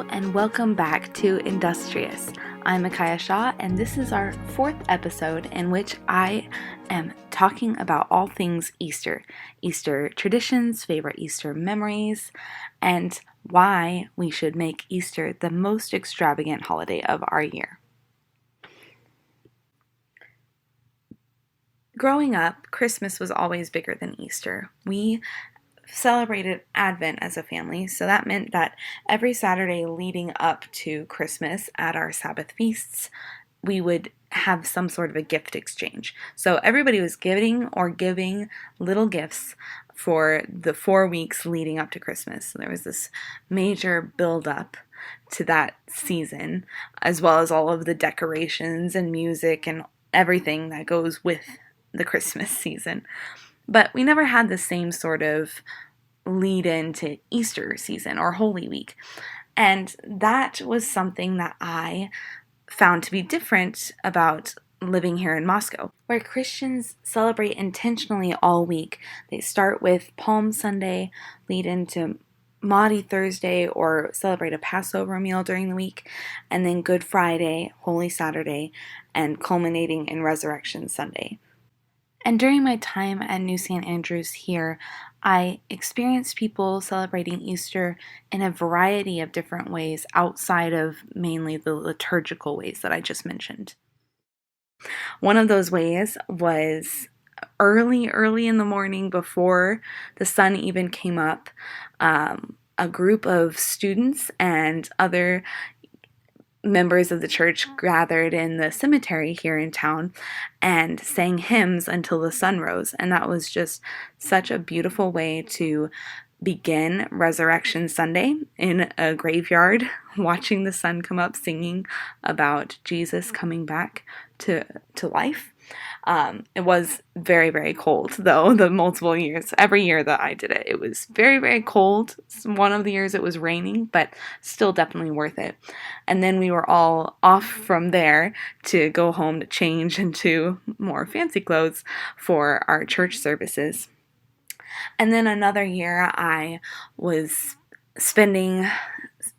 and welcome back to Industrious. I'm Micaiah, and this is our 4th episode in which I am talking about all things Easter. Easter traditions, favorite Easter memories, and why we should make Easter the most extravagant holiday of our year. Growing up, Christmas was always bigger than Easter. We celebrated Advent as a family, so that meant that every Saturday leading up to Christmas at our Sabbath feasts, we would have some sort of a gift exchange. So everybody was giving little gifts for the 4 weeks leading up to Christmas. So there was this major build-up to that season, as well as all of the decorations and music and everything that goes with the Christmas season. But we never had the same sort of lead into Easter season or Holy Week. And that was something that I found to be different about living here in Moscow, where Christians celebrate intentionally all week. They start with Palm Sunday, lead into Maundy Thursday, or celebrate a Passover meal during the week, and then Good Friday, Holy Saturday, and culminating in Resurrection Sunday. And during my time at New St. Andrews here, I experienced people celebrating Easter in a variety of different ways outside of mainly the liturgical ways that I just mentioned. One of those ways was early in the morning before the sun even came up. A group of students and other members of the church gathered in the cemetery here in town and sang hymns until the sun rose. And that was just such a beautiful way to begin Resurrection Sunday in a graveyard, watching the sun come up, singing about Jesus coming back to life. It was very, very cold, though, the multiple years. Every year that I did it, it was very, very cold. One of the years it was raining, but still definitely worth it. And then we were all off from there to go home to change into more fancy clothes for our church services. And then another year I was spending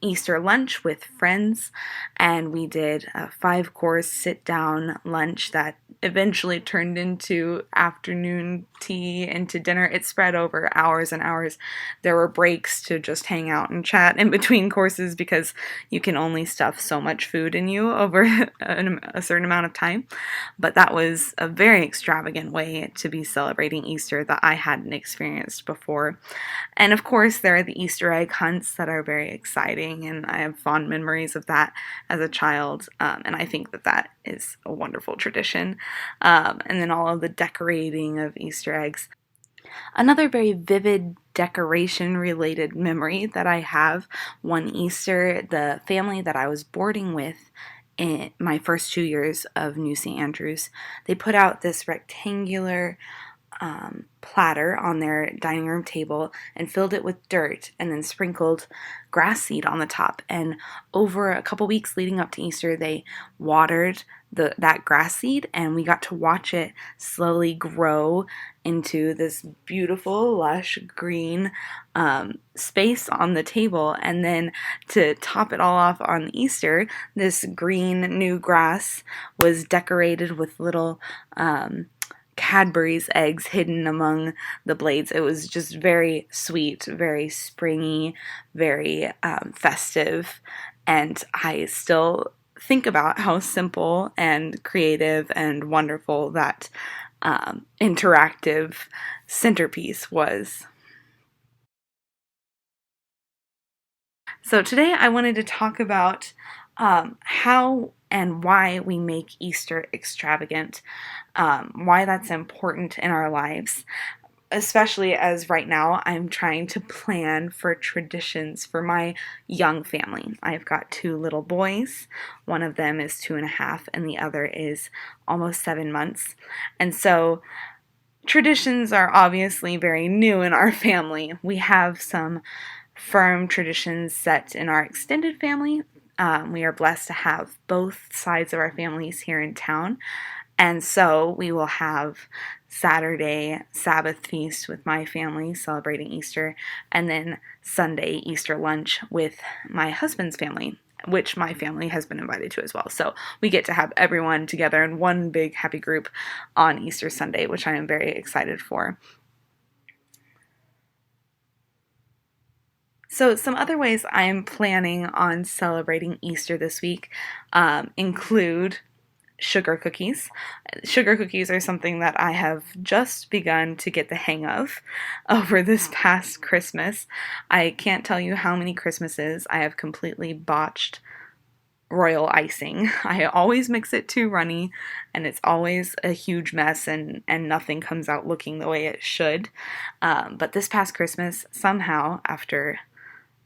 Easter lunch with friends, and we did a 5-course sit-down lunch that eventually turned into afternoon tea, into dinner. It spread over hours and hours. There were breaks to just hang out and chat in between courses because you can only stuff so much food in you over a certain amount of time. But that was a very extravagant way to be celebrating Easter that I hadn't experienced before. And of course, there are the Easter egg hunts that are very exciting, and I have fond memories of that as a child, and I think that is a wonderful tradition. And then all of the decorating of Easter eggs. Another very vivid decoration-related memory that I have, one Easter, the family that I was boarding with in my first 2 years of New St. Andrews, they put out this rectangular platter on their dining room table and filled it with dirt and then sprinkled grass seed on the top. And over a couple weeks leading up to Easter, they watered that grass seed, and we got to watch it slowly grow into this beautiful, lush green space on the table. And then to top it all off on Easter, this green new grass was decorated with little Cadbury's eggs hidden among the blades. It was just very sweet, very springy, very festive, and I still think about how simple and creative and wonderful that interactive centerpiece was. So today I wanted to talk about how and why we make Easter extravagant, why that's important in our lives, especially as right now I'm trying to plan for traditions for my young family. I've got 2 little boys. One of them is 2.5 and the other is almost 7 months. And so traditions are obviously very new in our family. We have some firm traditions set in our extended family. We are blessed to have both sides of our families here in town, And so we will have Saturday Sabbath feast with my family celebrating Easter, and then Sunday Easter lunch with my husband's family, which my family has been invited to as well. So we get to have everyone together in one big happy group on Easter Sunday, which I am very excited for. So some other ways I'm planning on celebrating Easter this week include sugar cookies. Sugar cookies are something that I have just begun to get the hang of over this past Christmas. I can't tell you how many Christmases I have completely botched royal icing. I always mix it too runny, and it's always a huge mess, and nothing comes out looking the way it should. But this past Christmas, somehow, after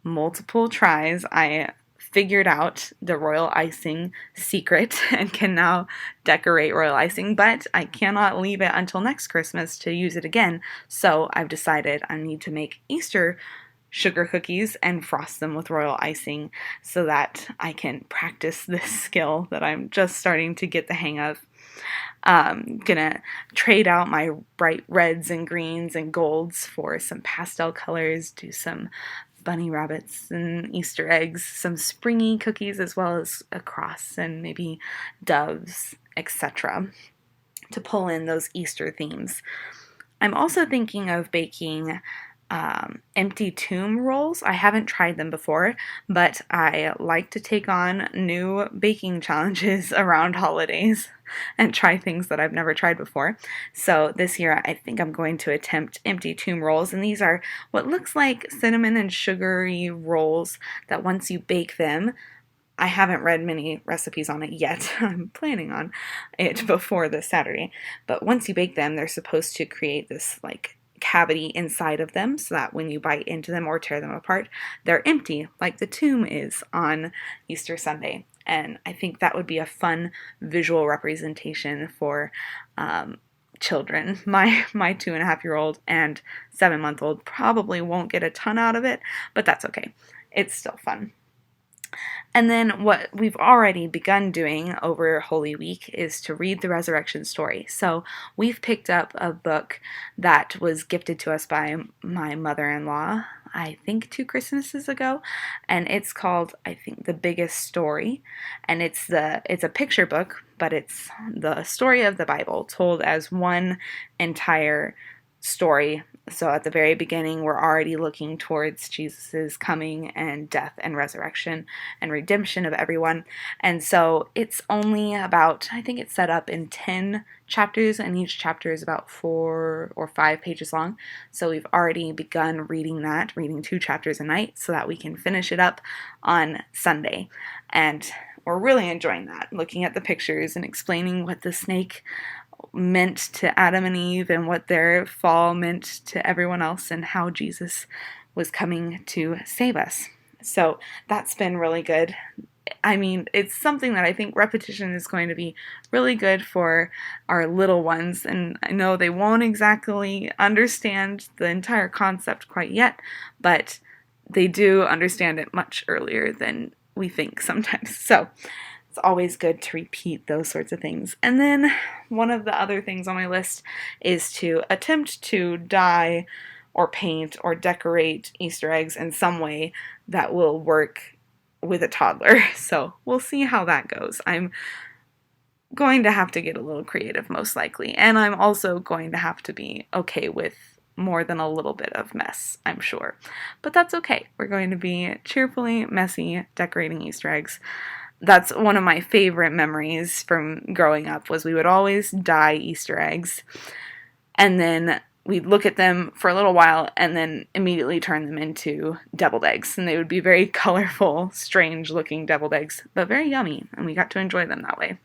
multiple tries, I figured out the royal icing secret and can now decorate royal icing, but I cannot leave it until next Christmas to use it again. So I've decided I need to make Easter sugar cookies and frost them with royal icing so that I can practice this skill that I'm just starting to get the hang of. Gonna trade out my bright reds and greens and golds for some pastel colors, do some bunny rabbits and Easter eggs, some springy cookies, as well as a cross and maybe doves, etc., to pull in those Easter themes. I'm also thinking of baking empty tomb rolls. I haven't tried them before, but I like to take on new baking challenges around holidays and try things that I've never tried before. So this year I think I'm going to attempt empty tomb rolls, and these are what looks like cinnamon and sugary rolls that once you bake them, I haven't read many recipes on it yet. I'm planning on it before this Saturday. But once you bake them, they're supposed to create this like cavity inside of them so that when you bite into them or tear them apart, they're empty, like the tomb is on Easter Sunday. And I think that would be a fun visual representation for children. My 2.5-year-old and 7-month-old probably won't get a ton out of it, but that's okay. It's still fun. And then what we've already begun doing over Holy Week is to read the resurrection story. So we've picked up a book that was gifted to us by my mother-in-law, I think 2 Christmases ago, and it's called, I think, The Biggest Story. And it's a picture book, but it's the story of the Bible told as one entire story. So at the very beginning, we're already looking towards Jesus' coming and death and resurrection and redemption of everyone. And so it's only about, I think it's set up in 10 chapters, and each chapter is about 4 or 5 pages long. So we've already begun reading 2 chapters a night so that we can finish it up on Sunday. And we're really enjoying that, looking at the pictures and explaining what the snake meant to Adam and Eve and what their fall meant to everyone else and how Jesus was coming to save us. So that's been really good. I mean, it's something that I think repetition is going to be really good for our little ones, and I know they won't exactly understand the entire concept quite yet, but they do understand it much earlier than we think sometimes. So it's always good to repeat those sorts of things. And then one of the other things on my list is to attempt to dye or paint or decorate Easter eggs in some way that will work with a toddler. So we'll see how that goes. I'm going to have to get a little creative, most likely. And I'm also going to have to be okay with more than a little bit of mess, I'm sure. But that's okay. We're going to be cheerfully messy decorating Easter eggs. That's one of my favorite memories from growing up, was we would always dye Easter eggs, and then we'd look at them for a little while and then immediately turn them into deviled eggs. And they would be very colorful, strange looking deviled eggs, but very yummy, and we got to enjoy them that way.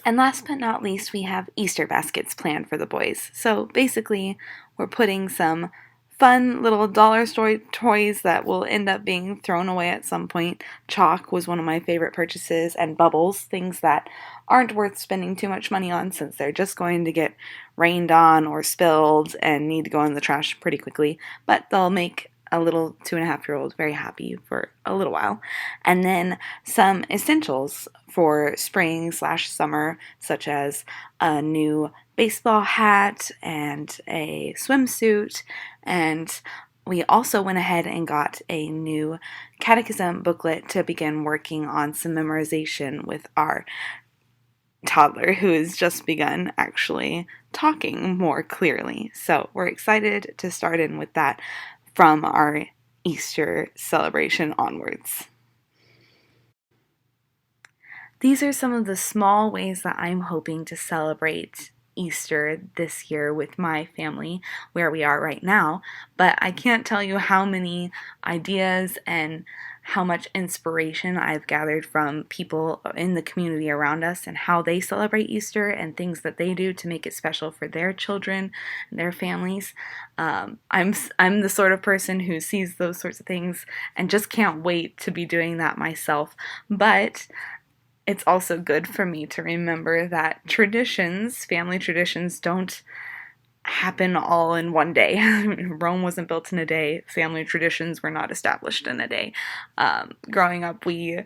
And last but not least, we have Easter baskets planned for the boys. So basically, we're putting some fun little dollar store toys that will end up being thrown away at some point. Chalk was one of my favorite purchases, and bubbles, things that aren't worth spending too much money on since they're just going to get rained on or spilled and need to go in the trash pretty quickly, but they'll make a little 2.5-year-old very happy for a little while. And then some essentials for spring/summer, such as a new baseball hat and a swimsuit. And we also went ahead and got a new catechism booklet to begin working on some memorization with our toddler, who has just begun actually talking more clearly. So we're excited to start in with that from our Easter celebration onwards. These are some of the small ways that I'm hoping to celebrate Easter this year with my family where we are right now, but I can't tell you how many ideas and how much inspiration I've gathered from people in the community around us and how they celebrate Easter and things that they do to make it special for their children and their families. I'm the sort of person who sees those sorts of things and just can't wait to be doing that myself, but it's also good for me to remember that family traditions, don't happen all in one day. Rome wasn't built in a day. Family traditions were not established in a day. Growing up, we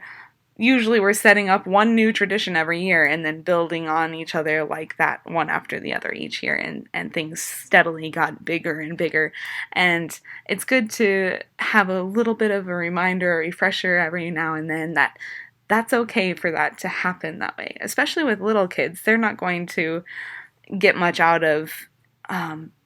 usually were setting up one new tradition every year and then building on each other like that, one after the other each year, and things steadily got bigger and bigger. And it's good to have a little bit of a reminder, a refresher every now and then that that's okay for that to happen that way, especially with little kids. They're not going to get much out of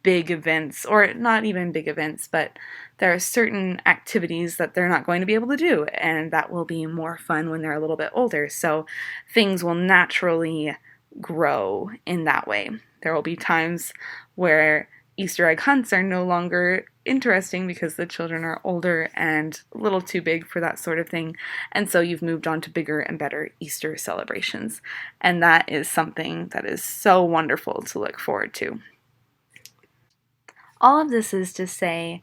big events, or not even big events, but there are certain activities that they're not going to be able to do, and that will be more fun when they're a little bit older. So things will naturally grow in that way. There will be times where Easter egg hunts are no longer interesting because the children are older and a little too big for that sort of thing, and so you've moved on to bigger and better Easter celebrations, and that is something that is so wonderful to look forward to. All of this is to say,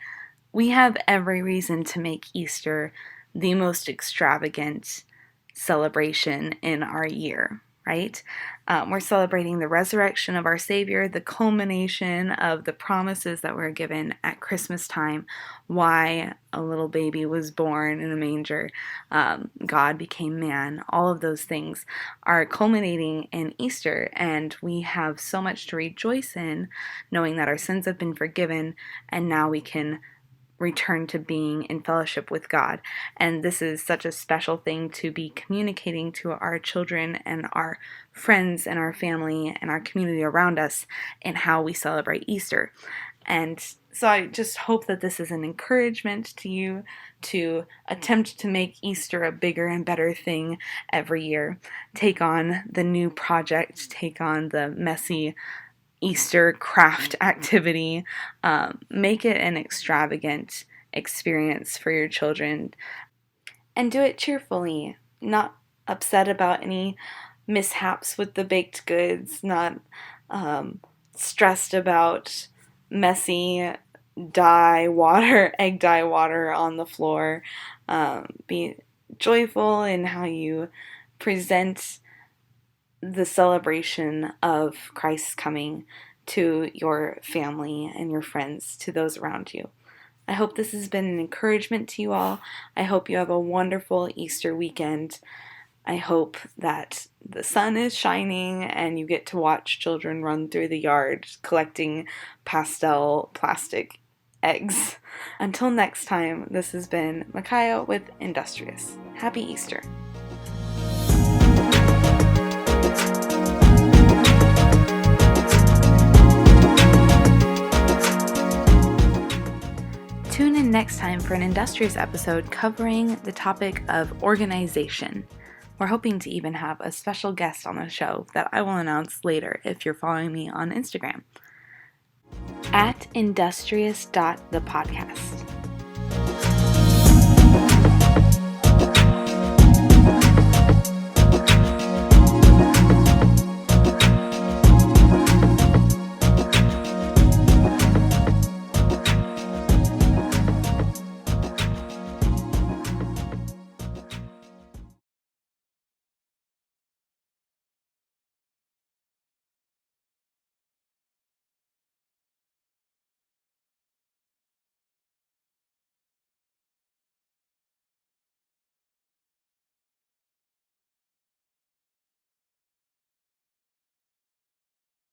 we have every reason to make Easter the most extravagant celebration in our year, right? We're celebrating the resurrection of our Savior, the culmination of the promises that were given at Christmas time, why a little baby was born in a manger, God became man. All of those things are culminating in Easter, and we have so much to rejoice in, knowing that our sins have been forgiven, and now we can return to being in fellowship with God. And this is such a special thing to be communicating to our children and our friends and our family and our community around us in how we celebrate Easter. And so I just hope that this is an encouragement to you to attempt to make Easter a bigger and better thing every year. Take on the new project, take on the messy Easter craft activity. Make it an extravagant experience for your children, and do it cheerfully, not upset about any mishaps with the baked goods, not stressed about messy egg dye water on the floor. Be joyful in how you present the celebration of Christ's coming to your family and your friends, to those around you. I hope this has been an encouragement to you all. I hope you have a wonderful Easter weekend. I hope that the sun is shining and you get to watch children run through the yard collecting pastel plastic eggs. Until next time, this has been Micaiah with Industrious. Happy Easter. Tune in next time for an Industrious episode covering the topic of organization. We're hoping to even have a special guest on the show that I will announce later if you're following me on Instagram. @industrious.thepodcast.